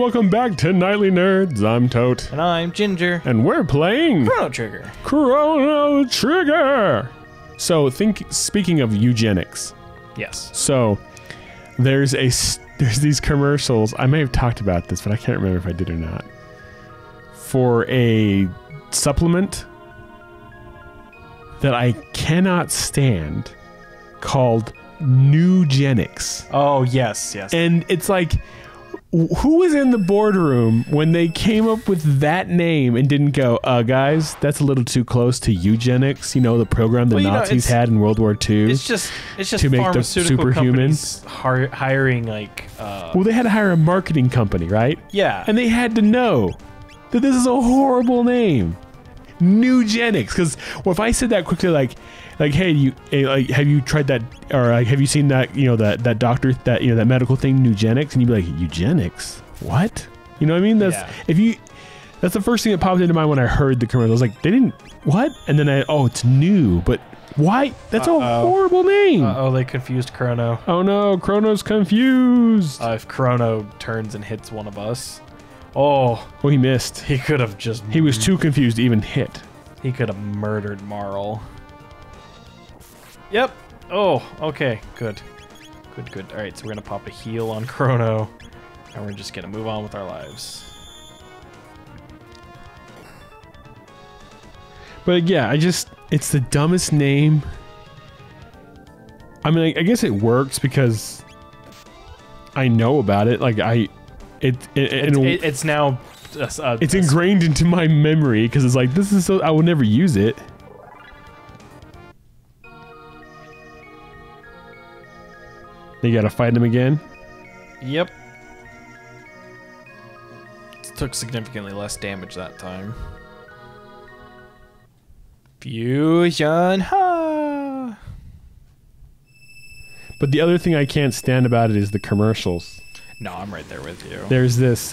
welcome back to Nightly Nerds. I'm Tote. And I'm Ginger. And we're playing Chrono Trigger. Chrono Trigger! So, speaking of eugenics. Yes. So, there's these commercials. I may have talked about this, but I can't remember if I did or not. For a supplement that I cannot stand called Nugenix. Oh, yes. And it's like, who was in the boardroom when they came up with that name and didn't go, guys, that's a little too close to eugenics, you know, the program the Nazis had in World War II. It's just to make the superhuman hiring like well, they had to hire a marketing company, right? Yeah. And they had to know that this is a horrible name. Nugenix, because if I said that quickly, like, hey, have you tried that, or like, have you seen that, you know, that doctor, that, you know, that medical thing, Nugenix, and you'd be like, eugenics, what? You know what I mean? That's that's the first thing that popped into mind when I heard the commercial. I was like, they didn't, what? And then it's new, but why? That's a horrible name. They confused Chrono. Oh no, Chrono's confused. If Chrono turns and hits one of us. Oh, he missed. He could have just... He was too confused to even hit. He could have murdered Marl. Yep. Oh, okay. Good. Good. All right, so we're going to pop a heal on Chrono, and we're just going to move on with our lives. But yeah, it's the dumbest name. I mean, I guess it works because I know about it. Like, it's now it's ingrained into my memory because it's like, this is so, I will never use it. You gotta fight him again. Yep. Took significantly less damage that time. Fusion, ha! But the other thing I can't stand about it is the commercials. No, I'm right there with you. There's this,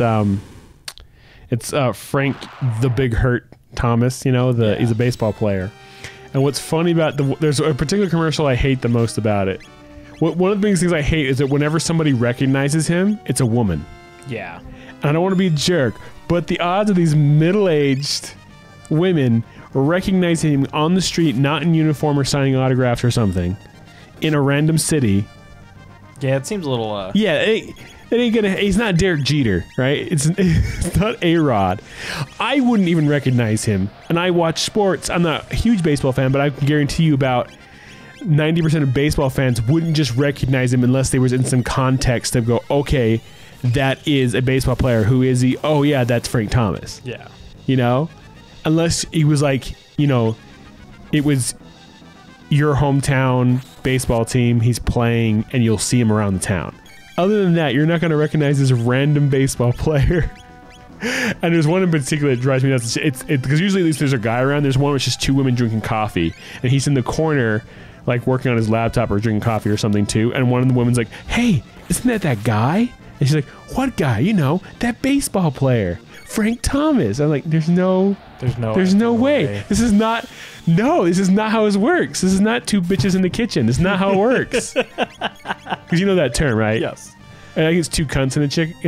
it's Frank the Big Hurt Thomas, you know, he's a baseball player. And what's funny about there's a particular commercial I hate the most about it. One of the biggest things I hate is that whenever somebody recognizes him, it's a woman. Yeah. And I don't want to be a jerk, but the odds of these middle-aged women recognizing him on the street, not in uniform or signing autographs or something, in a random city. Yeah, it seems a little, Yeah, it ain't gonna. He's not Derek Jeter, right? It's not A-Rod. I wouldn't even recognize him. And I watch sports. I'm not a huge baseball fan, but I can guarantee you about 90% of baseball fans wouldn't just recognize him unless they was in some context to go, okay, that is a baseball player. Who is he? Oh yeah, that's Frank Thomas. Yeah. You know, unless he was like, you know, it was your hometown baseball team he's playing, and you'll see him around the town. Other than that, you're not going to recognize this random baseball player. And there's one in particular that drives me nuts. It's because usually at least there's a guy around. There's one where it's just two women drinking coffee, and he's in the corner, like working on his laptop or drinking coffee or something too. And one of the women's like, "Hey, isn't that guy?" And she's like, "What guy? You know, that baseball player, Frank Thomas." I'm like, "There's no way. This is not how it works. This is not two bitches in the kitchen. This is not how it works." Because you know that term, right? Yes. And I think it's two cunts in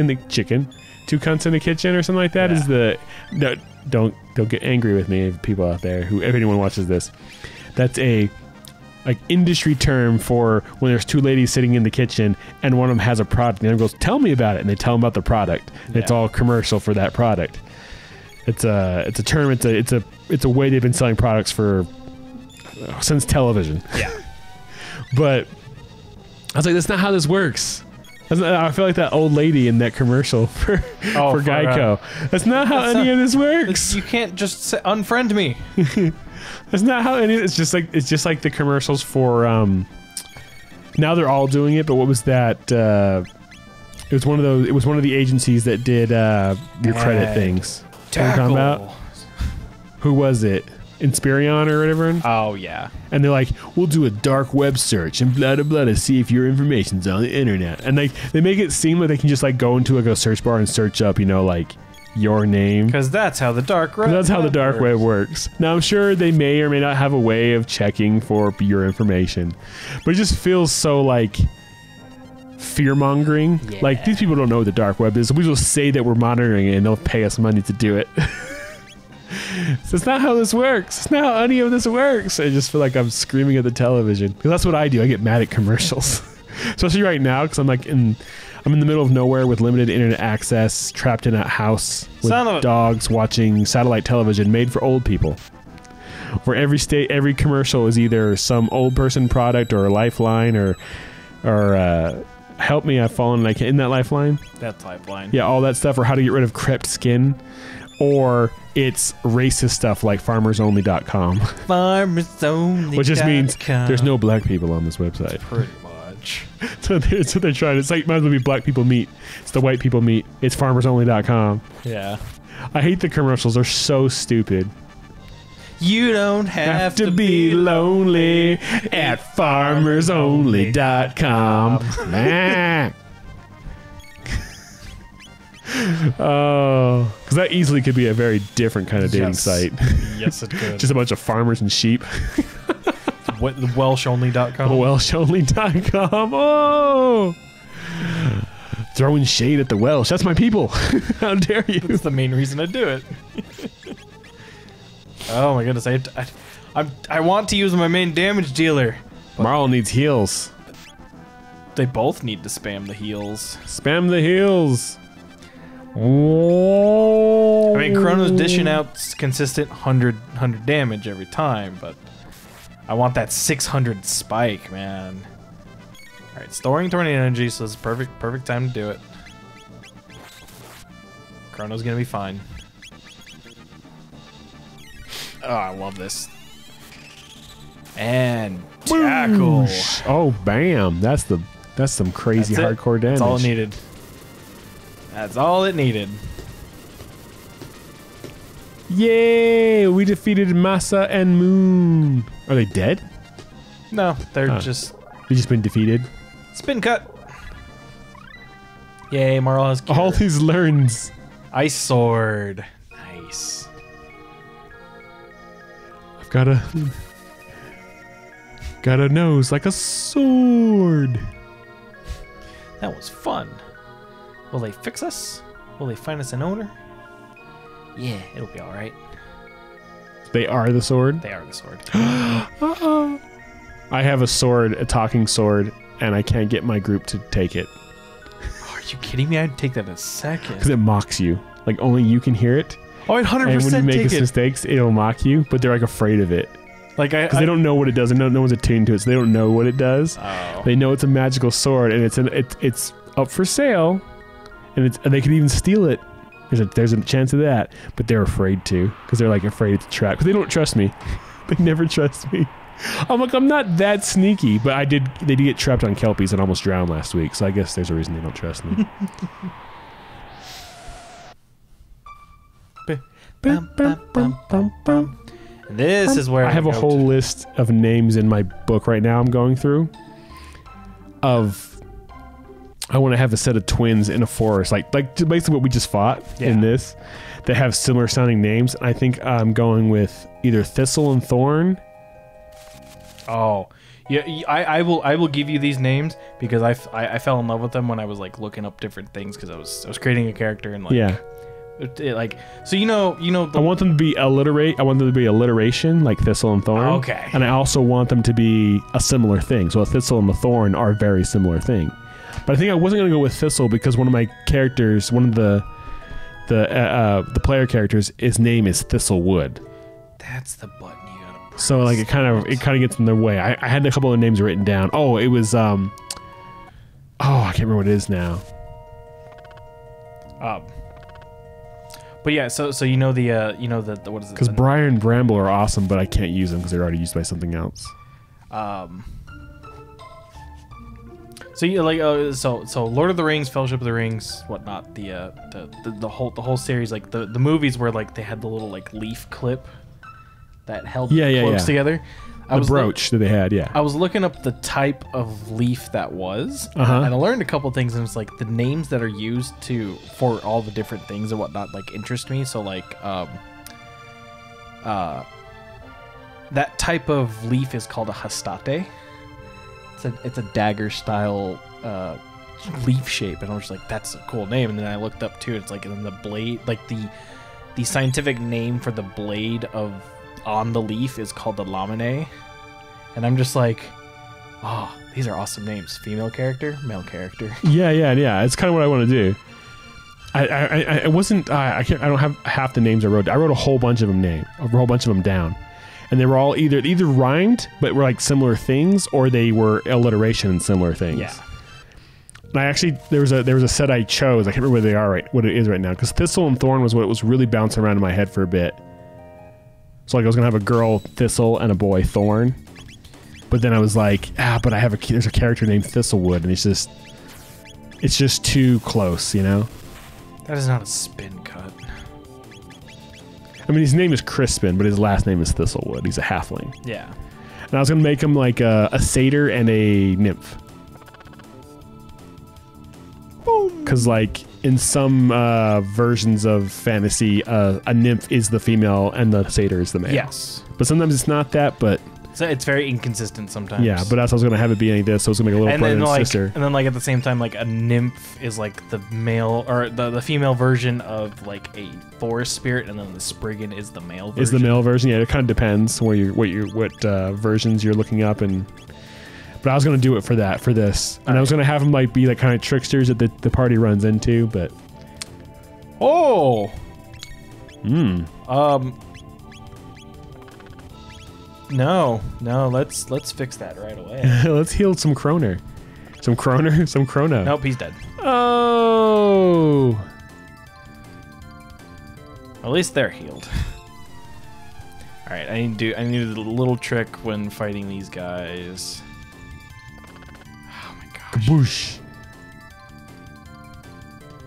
the chicken. Two cunts in the kitchen or something like that. Yeah. Is the... No, don't get angry with me, people out there, if anyone watches this. That's a like industry term for when there's two ladies sitting in the kitchen and one of them has a product and the other goes, "Tell me about it," and they tell them about the product. Yeah. It's all commercial for that product. It's a term. It's a way they've been selling products for since television. Yeah. But I was like, that's not how this works. I feel like that old lady in that commercial for Geico. That's not how any of this works. You can't just unfriend me. That's not how any. It's just like the commercials for. Now they're all doing it, but what was that? It was one of those. It was one of the agencies that did your credit things. Tackle. About? Who was it? Inspirion or whatever? Oh, yeah. And they're like, "We'll do a dark web search and blah, blah, blah to see if your information's on the internet." And they make it seem like they can just like go into like a search bar and search up, you know, like your name. Because that's how the dark web That's how the dark web works. Now, I'm sure they may or may not have a way of checking for your information. But it just feels so like fear mongering. Yeah. Like, these people don't know what the dark web is. We just say that we're monitoring it and they'll pay us money to do it. So it's not how this works. It's not how any of this works. I just feel like I'm screaming at the television. Because that's what I do. I get mad at commercials. Especially right now, because I'm in the middle of nowhere with limited internet access, trapped in a house with dogs watching satellite television made for old people. Where every commercial is either some old person product or a lifeline or help me, I've fallen like in that lifeline. That's lifeline. Yeah, all that stuff, or how to get rid of crept skin. Or it's racist stuff like farmersonly.com. Farmersonly.com. Which just means there's no black people on this website. Pretty much. So that's what they're trying. It's like, might as well be black people meet. It's the white people meet. It's farmersonly.com. Yeah. I hate the commercials. They're so stupid. You don't have to be lonely at farmersonly.com. Nah. Oh, because that easily could be a very different kind of dating site. Yes, it could. Just a bunch of farmers and sheep. The WelshOnly.com. WelshOnly.com. Oh, throwing shade at the Welsh. That's my people. How dare you? That's the main reason I do it. Oh my goodness! I want to use my main damage dealer. Marl needs heals. They both need to spam the heals. Spam the heals. Oh. I mean, Chrono's dishing out consistent 100 damage every time, but I want that 600 spike, man. All right, storing tornado energy, so it's perfect time to do it. Chrono's gonna be fine. Oh, I love this. And tackle. Boosh. Oh, bam! That's some crazy hardcore damage. That's all it needed. That's all it needed. Yay! We defeated Masa and Mune. Are they dead? No, they're just... They've just been defeated. Spin cut. Yay, Marl has cure. All these learns. Ice sword. Nice. I've got a nose like a sword. That was fun. Will they fix us? Will they find us an owner? Yeah, it'll be alright. They are the sword? They are the sword. Uh-oh. I have a sword, a talking sword, and I can't get my group to take it. Oh, are you kidding me? I'd take that in a second. Because it mocks you. Like, only you can hear it. Oh, I'd 100% and when you make take mistakes, it'll mock you, but they're like afraid of it. Like because they don't know what it does, and no one's attuned to it, so they don't know what it does. Oh. They know it's a magical sword, and it's up for sale, and they could even steal it. There's a chance of that, but they're afraid to, because they're like afraid it's a trap. Because they don't trust me. They never trust me. I'm like, I'm not that sneaky, but they did get trapped on kelpies and almost drowned last week, so I guess there's a reason they don't trust me. This is where I have a whole list of names in my book right now I'm going through I want to have a set of twins in a forest, like basically what we just fought in this, that have similar sounding names. I think I'm going with either Thistle and Thorn. Oh, yeah. I will give you these names because I fell in love with them when I was like looking up different things because I was creating a character and like so you know I want them to be alliterate. I want them to be alliteration like Thistle and Thorn. Okay. And I also want them to be a similar thing. So a Thistle and the Thorn are a very similar thing. But I think I wasn't going to go with Thistle because one of my characters, one of the player characters, his name is Thistlewood. That's the button you gotta press. So like it kind of gets in their way. I had a couple of names written down. Oh, it was I can't remember what it is now. But yeah, so you know the what is it? Because Briar and Bramble are awesome, but I can't use them because they're already used by something else. So you like so Lord of the Rings, Fellowship of the Rings, whatnot. The whole series, like the movies where like they had the little like leaf clip that held cloaks together. The brooch that they had, I was looking up the type of leaf that was, and I learned a couple things, and it's like the names that are used for all the different things and whatnot like interest me. So like that type of leaf is called a hastate. It's a dagger style leaf shape, and I was just like, that's a cool name. And then I looked up too. It's like, and then the blade, like the scientific name for the blade on the leaf is called the lamine. And I'm just like, oh, these are awesome names. Female character, male character. Yeah. It's kind of what I want to do. I wasn't. I don't have half the names I wrote. I wrote a whole bunch of them down, and they were all either rhymed, but were like similar things, or they were alliteration and similar things. Yeah. And I actually there was a set I chose. I can't remember what it is right now, because Thistle and Thorn was what was really bouncing around in my head for a bit. So like I was gonna have a girl Thistle and a boy Thorn, but then I was like, but there's a character named Thistlewood, and it's just too close, you know. That is not a spin cut. I mean, his name is Crispin, but his last name is Thistlewood. He's a halfling. Yeah. And I was going to make him like a satyr and a nymph. Because like in some versions of fantasy, a nymph is the female and the satyr is the male. Yes. But sometimes it's not that, but... So it's very inconsistent sometimes. Yeah, but that's how I was going to have it be any of this, so I was going to make a little brother and sister. And then like at the same time, like a nymph is like the male, or the female version of like a forest spirit, and then the spriggan is the male version. Is the male version, yeah. It kind of depends what versions you're looking up, and... But I was going to do it for this. And I was going to have them like be like kind of tricksters that the party runs into, but... Oh! No, let's fix that right away. Let's heal some Chrono. Some Chrono. Nope, he's dead. Oh! At least they're healed. Alright, I need to do a little trick when fighting these guys. Oh my gosh. Kaboosh.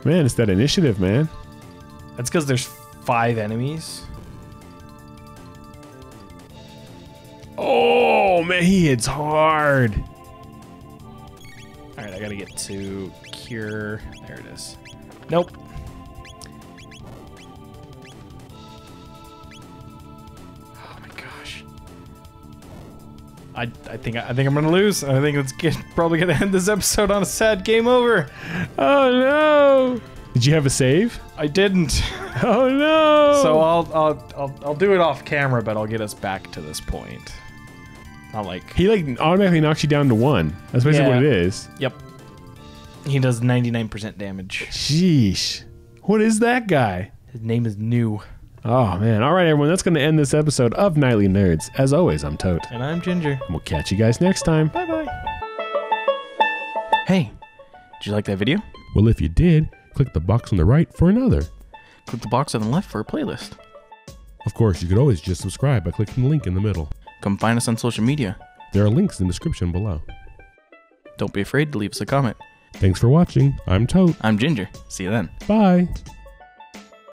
Man, it's that initiative, man. That's because there's 5 enemies. Oh, man, he hits hard. Alright, I gotta get to cure. There it is. Nope. Oh my gosh. I think I'm gonna lose. I think it's probably gonna end this episode on a sad game over. Oh no! Did you have a save? I didn't. Oh no! So I'll do it off camera, but I'll get us back to this point. Not like he like automatically knocks you down to 1. That's basically what it is. Yep. He does 99% damage. Sheesh. What is that guy? His name is New. Oh man. All right, everyone. That's going to end this episode of Nightly Nerds. As always, I'm Tote. And I'm Ginger. And we'll catch you guys next time. Bye bye. Hey, did you like that video? Well, if you did, click the box on the right for another. Click the box on the left for a playlist. Of course, you could always just subscribe by clicking the link in the middle. Come find us on social media. There are links in the description below. Don't be afraid to leave us a comment. Thanks for watching. I'm Tote. I'm Ginger. See you then. Bye.